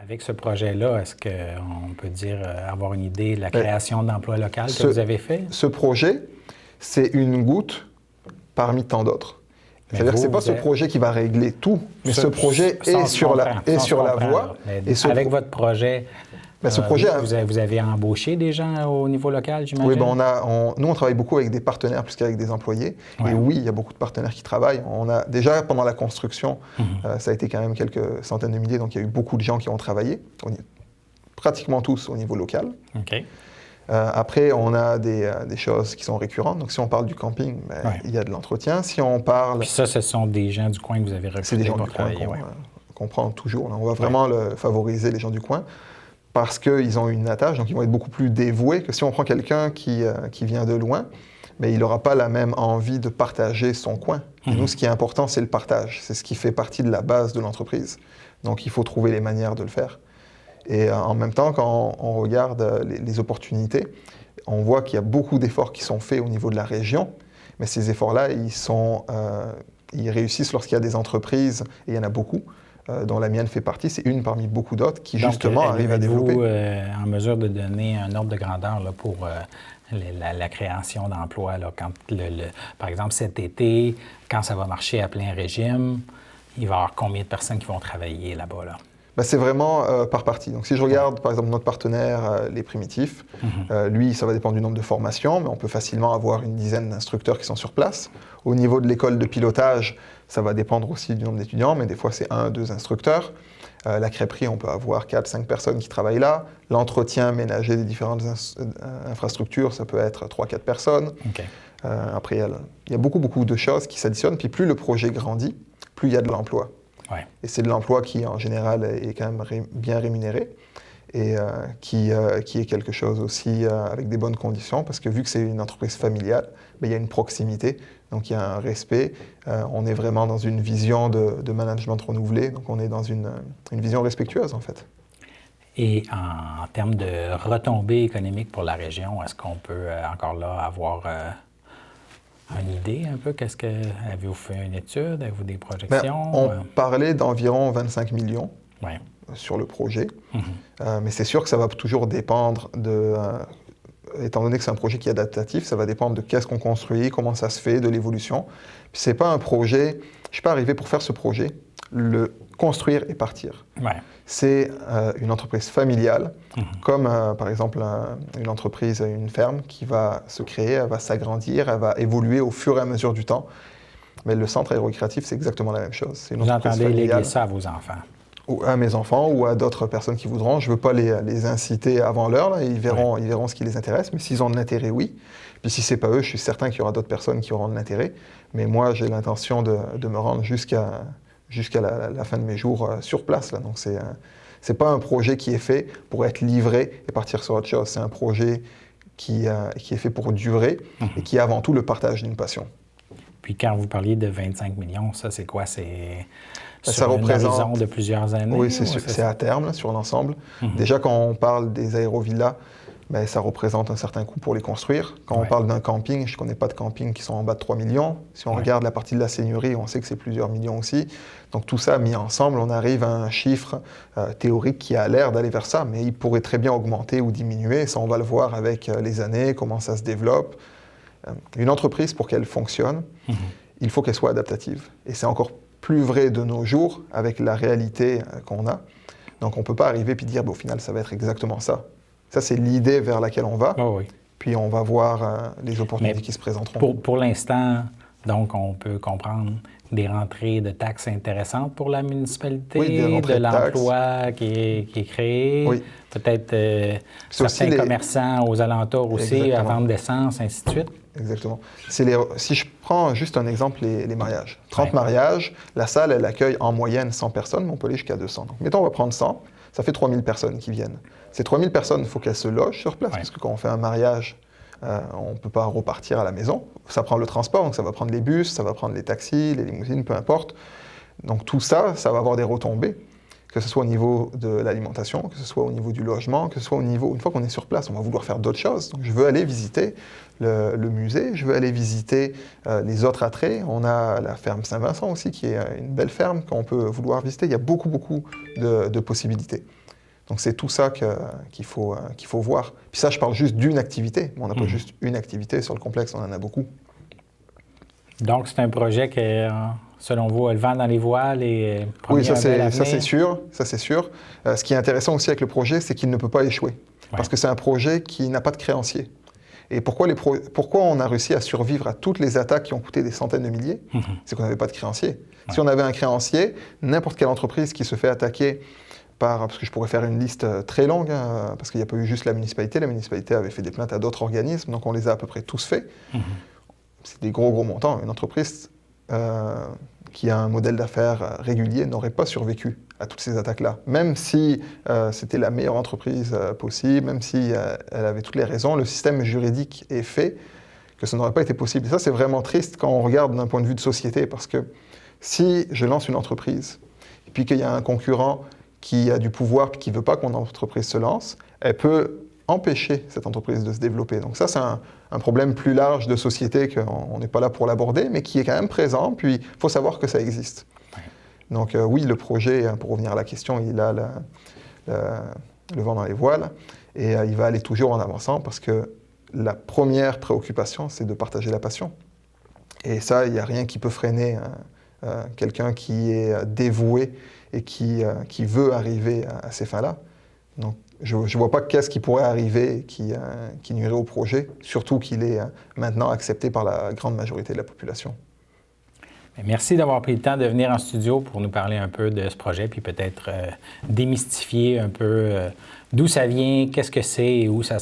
Avec ce projet-là, est-ce qu'on peut dire avoir une idée de la création d'emplois locaux que vous avez fait? Ce projet, c'est une goutte parmi tant d'autres. C'est-à-dire que ce n'est pas ce projet qui va régler tout, mais ce projet est sur la voie. Avec votre projet, ce projet vous avez embauché des gens au niveau local, j'imagine? Oui, nous, on travaille beaucoup avec des partenaires plus qu'avec des employés. Ouais. Et oui, il y a beaucoup de partenaires qui travaillent. Déjà, pendant la construction, ça a été quand même quelques centaines de milliers, donc il y a eu beaucoup de gens qui ont travaillé, pratiquement tous au niveau local. Okay. Après, on a des choses qui sont récurrentes. Donc, si on parle du camping, il y a de l'entretien. Si on parle... Puis ça, ce sont des gens du coin que vous avez recrutés. C'est des gens du coin qu'on prend toujours. Là, on va vraiment favoriser les gens du coin parce qu'ils ont une attache, donc ils vont être beaucoup plus dévoués que si on prend quelqu'un qui vient de loin, mais il n'aura pas la même envie de partager son coin. Et nous, ce qui est important, c'est le partage. C'est ce qui fait partie de la base de l'entreprise. Donc, il faut trouver les manières de le faire. Et en même temps, quand on regarde les opportunités, on voit qu'il y a beaucoup d'efforts qui sont faits au niveau de la région, mais ces efforts-là, ils réussissent lorsqu'il y a des entreprises, et il y en a beaucoup, dont la mienne fait partie. C'est une parmi beaucoup d'autres qui, justement, arrivent à développer. Donc, êtes-vous en mesure de donner un ordre de grandeur là, pour la création d'emplois? Quand par exemple, cet été, quand ça va marcher à plein régime, il va y avoir combien de personnes qui vont travailler là-bas? Là? C'est vraiment par partie. Donc, si je regarde, par exemple, notre partenaire, Les Primitifs, lui, ça va dépendre du nombre de formations, mais on peut facilement avoir une dizaine d'instructeurs qui sont sur place. Au niveau de l'école de pilotage, ça va dépendre aussi du nombre d'étudiants, mais des fois, c'est 1, 2 instructeurs. La crêperie, on peut avoir 4, 5 personnes qui travaillent là. L'entretien ménager des différentes infrastructures, ça peut être 3, 4 personnes. Okay. Après, il y a beaucoup de choses qui s'additionnent. Puis plus le projet grandit, plus il y a de l'emploi. Ouais. Et c'est de l'emploi qui, en général, est quand même bien rémunéré et qui est quelque chose aussi avec des bonnes conditions parce que vu que c'est une entreprise familiale, il y a une proximité, donc il y a un respect. On est vraiment dans une vision de management renouvelé, donc on est dans une vision respectueuse en fait. Et en termes de retombées économiques pour la région, est-ce qu'on peut encore là avoir... une idée un peu? Avez-vous fait une étude? Avez-vous des projections? On parlait d'environ 25 millions sur le projet. Mais c'est sûr que ça va toujours dépendre étant donné que c'est un projet qui est adaptatif, ça va dépendre de qu'est-ce qu'on construit, comment ça se fait, de l'évolution. Puis c'est pas un projet... Je ne suis pas arrivé pour faire ce projet, le construire et partir. Ouais. C'est une entreprise familiale, comme par exemple une entreprise, une ferme qui va se créer, elle va s'agrandir, elle va évoluer au fur et à mesure du temps. Mais le centre aéro-récréatif, c'est exactement la même chose. C'est une entreprise familiale. Vous entendez léguer ça à vos enfants? Ou à mes enfants ou à d'autres personnes qui voudront. Je ne veux pas les inciter avant l'heure, ils verront ce qui les intéresse, mais s'ils ont de l'intérêt, oui. Puis si ce n'est pas eux, je suis certain qu'il y aura d'autres personnes qui auront de l'intérêt. Mais moi, j'ai l'intention de me rendre jusqu'à la fin de mes jours sur place. Là. Donc, c'est pas un projet qui est fait pour être livré et partir sur autre chose. C'est un projet qui est fait pour durer et qui est avant tout le partage d'une passion. Puis quand vous parliez de 25 millions, ça, c'est quoi? C'est sur un horizon de plusieurs années? Oui, c'est à terme, là, sur l'ensemble. Déjà, quand on parle des aérovillas, ça représente un certain coût pour les construire. Quand on parle d'un camping, je ne connais pas de camping qui sont en bas de 3 millions. Si on regarde la partie de la seigneurie, on sait que c'est plusieurs millions aussi. Donc tout ça mis ensemble, on arrive à un chiffre théorique qui a l'air d'aller vers ça, mais il pourrait très bien augmenter ou diminuer. Ça, on va le voir avec les années, comment ça se développe. Une entreprise, pour qu'elle fonctionne, il faut qu'elle soit adaptative. Et c'est encore plus vrai de nos jours avec la réalité qu'on a. Donc on ne peut pas arriver et dire, au final, ça va être exactement ça. Ça, c'est l'idée vers laquelle on va. Oh oui. Puis on va voir les opportunités qui se présenteront. Pour l'instant, donc, on peut comprendre des rentrées de taxes intéressantes pour la municipalité, de l'emploi qui est créé, peut-être certains commerçants aux alentours aussi à vendre d'essence, ainsi de suite. Exactement. Si je prends juste un exemple, les mariages. 30 mariages, la salle, elle accueille en moyenne 100 personnes, mais on peut aller jusqu'à 200. Donc, mettons, on va prendre 100, ça fait 3000 personnes qui viennent. Ces 3000 personnes, il faut qu'elles se logent sur place, parce que quand on fait un mariage, on ne peut pas repartir à la maison. Ça prend le transport, donc ça va prendre les bus, ça va prendre les taxis, les limousines, peu importe. Donc tout ça, ça va avoir des retombées, que ce soit au niveau de l'alimentation, que ce soit au niveau du logement, que ce soit au niveau... Une fois qu'on est sur place, on va vouloir faire d'autres choses. Donc je veux aller visiter le musée, je veux aller visiter les autres attraits. On a la ferme Saint-Vincent aussi, qui est une belle ferme qu'on peut vouloir visiter. Il y a beaucoup de possibilités. Donc c'est tout ça qu'il faut voir. Puis ça, je parle juste d'une activité. On n'a pas juste une activité sur le complexe, on en a beaucoup. Donc c'est un projet qui est, selon vous, le vent dans les voiles et oui, ça c'est sûr. Ce qui est intéressant aussi avec le projet, c'est qu'il ne peut pas échouer. Parce que c'est un projet qui n'a pas de créanciers. Et pourquoi on a réussi à survivre à toutes les attaques qui ont coûté des centaines de milliers? C'est qu'on n'avait pas de créancier. Si on avait un créancier, n'importe quelle entreprise qui se fait attaquer parce que je pourrais faire une liste très longue, parce qu'il n'y a pas eu juste la municipalité avait fait des plaintes à d'autres organismes, donc on les a à peu près tous faits. C'est des gros montants. Une entreprise qui a un modèle d'affaires régulier n'aurait pas survécu à toutes ces attaques-là. Même si c'était la meilleure entreprise possible, même si elle avait toutes les raisons, le système juridique est fait que ça n'aurait pas été possible. Et ça, c'est vraiment triste quand on regarde d'un point de vue de société, parce que si je lance une entreprise, et puis qu'il y a un concurrent qui a du pouvoir et qui ne veut pas que mon entreprise se lance, elle peut empêcher cette entreprise de se développer. Donc ça, c'est un problème plus large de société qu'on n'est pas là pour l'aborder, mais qui est quand même présent, puis il faut savoir que ça existe. Donc oui, le projet, pour revenir à la question, il a le vent dans les voiles, et il va aller toujours en avançant, parce que la première préoccupation, c'est de partager la passion. Et ça, il n'y a rien qui peut freiner quelqu'un qui est dévoué et qui veut arriver à ces fins-là. Donc, je ne vois pas qu'est-ce qui pourrait arriver qui nuirait au projet, surtout qu'il est maintenant accepté par la grande majorité de la population. Merci d'avoir pris le temps de venir en studio pour nous parler un peu de ce projet, puis peut-être démystifier un peu d'où ça vient, qu'est-ce que c'est et où ça s'en va.